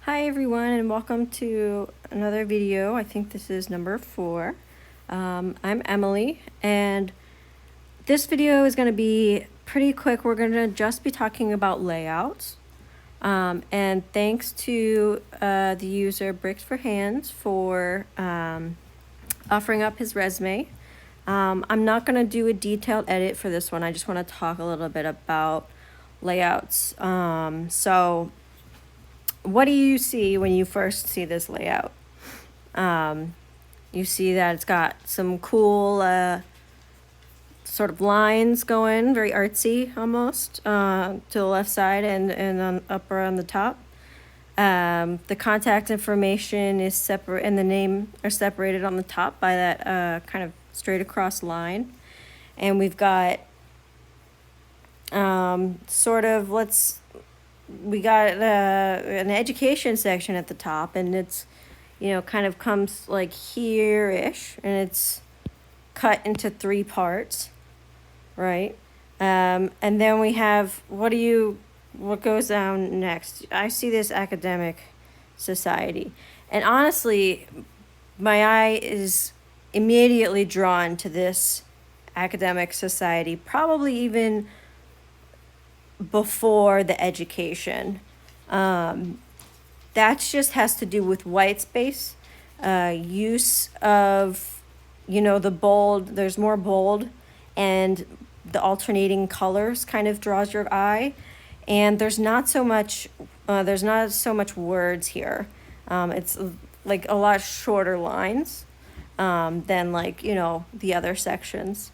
Hi everyone, and welcome to another video. I think this is number 4. I'm Emily, and this video is going to be pretty quick. We're going to just be talking about layouts. And thanks to the user Bricks for Hands for offering up his resume. I'm not going to do a detailed edit for this one. I just want to talk a little bit about layouts. So what do you see when you first see this layout? You see that it's got some cool sort of lines going, very artsy almost, to the left side and on upper on the top. The contact information is separate, and the name are separated on the top by that kind of straight across line. And we've got we got an education section at the top, and it's, kind of comes like here-ish, and it's cut into 3 parts, right? And then we have, what goes down next? I see this academic society, and honestly, my eye is immediately drawn to this academic society, probably even before the education. That just has to do with white space, use of, the bold, there's more bold, and the alternating colors kind of draws your eye. And there's not so much words here. It's like a lot shorter lines than the other sections.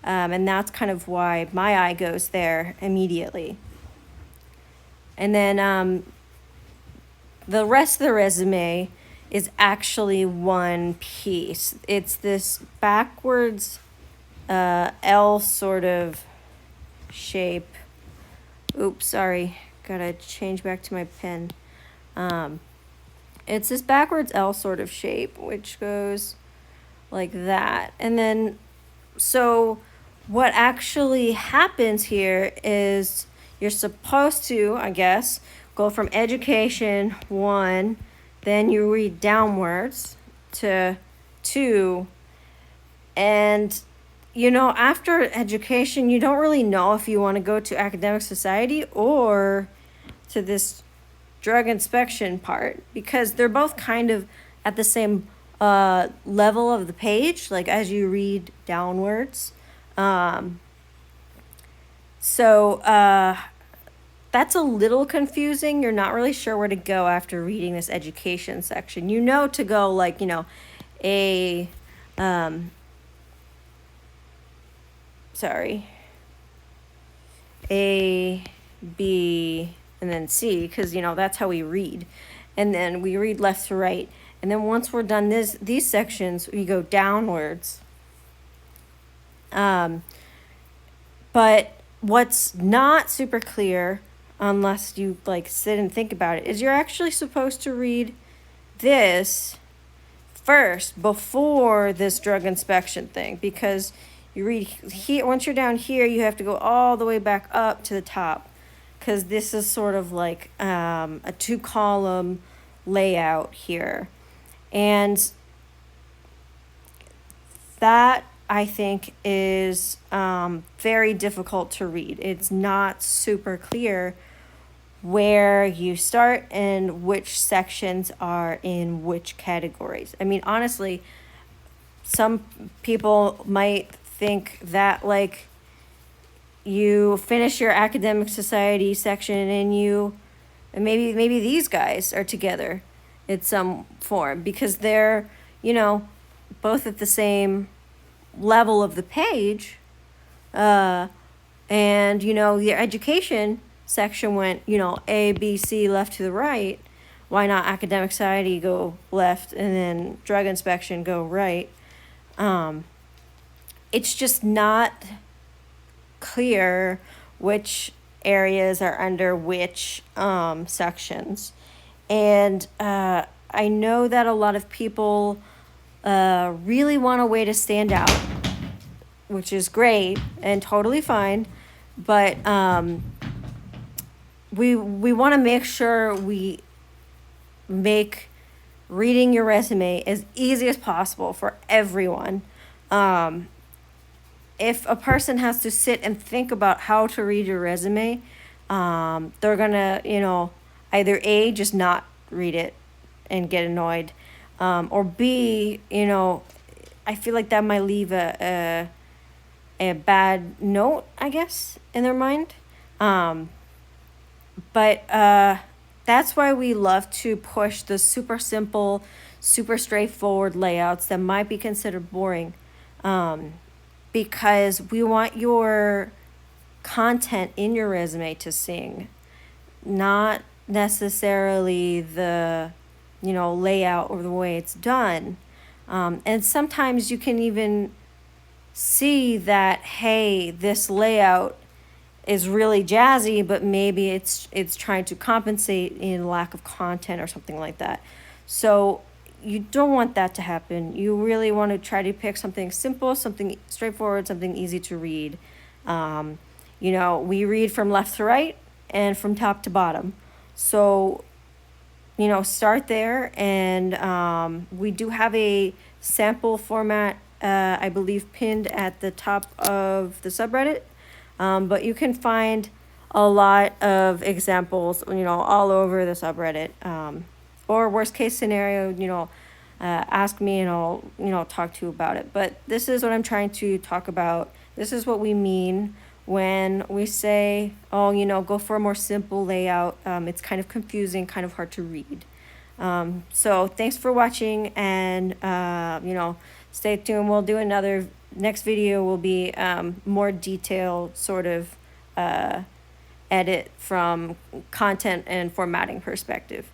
And that's kind of why my eye goes there immediately. And then the rest of the resume is actually one piece. It's this backwards L sort of shape. Oops, sorry. Gotta change back to my pen. It's this backwards L sort of shape, which goes like that. And then, so what actually happens here is you're supposed to, I guess, go from education 1, then you read downwards to 2, and after education, you don't really know if you want to go to academic society or to this drug inspection part, because they're both kind of at the same level of the page, like as you read downwards. So that's a little confusing. You're not really sure where to go after reading this education section. To go A, B, and then C, because that's how we read. And then we read left to right. And then once we're done these sections, we go downwards. But what's not super clear, unless you sit and think about it, is you're actually supposed to read this first before this drug inspection thing, because you read here. Once you're down here, you have to go all the way back up to the top, because this is sort of like a 2-column layout here. And that, I think, is very difficult to read. It's not super clear where you start and which sections are in which categories. I mean, honestly, some people might think that you finish your academic society section and maybe these guys are together in some form, because they're both at the same level of the page, and your education section went A, B, C, left to the right. Why not academic society go left and then drug inspection go right? It's just not clear which areas are under which sections. And I know that a lot of people really want a way to stand out, which is great and totally fine, but we want to make sure we make reading your resume as easy as possible for everyone. If a person has to sit and think about how to read your resume, they're gonna, either A, just not read it and get annoyed, or B, I feel like that might leave a bad note, I guess, in their mind. But that's why we love to push the super simple, super straightforward layouts that might be considered boring, because we want your content in your resume to sing, not necessarily the layout or the way it's done. And sometimes you can even see that, hey, this layout is really jazzy, but maybe it's trying to compensate in lack of content or something like that. So you don't want that to happen. You really want to try to pick something simple, something straightforward, something easy to read. We read from left to right and from top to bottom. So start there, and we do have a sample format, I believe, pinned at the top of the subreddit. But you can find a lot of examples, all over the subreddit. Or worst case scenario, ask me and I'll, talk to you about it. But this is what I'm trying to talk about. This is what we mean when we say, oh, go for a more simple layout. It's kind of confusing, kind of hard to read. So thanks for watching, and, stay tuned. We'll do another, next video will be more detailed sort of edit from content and formatting perspective.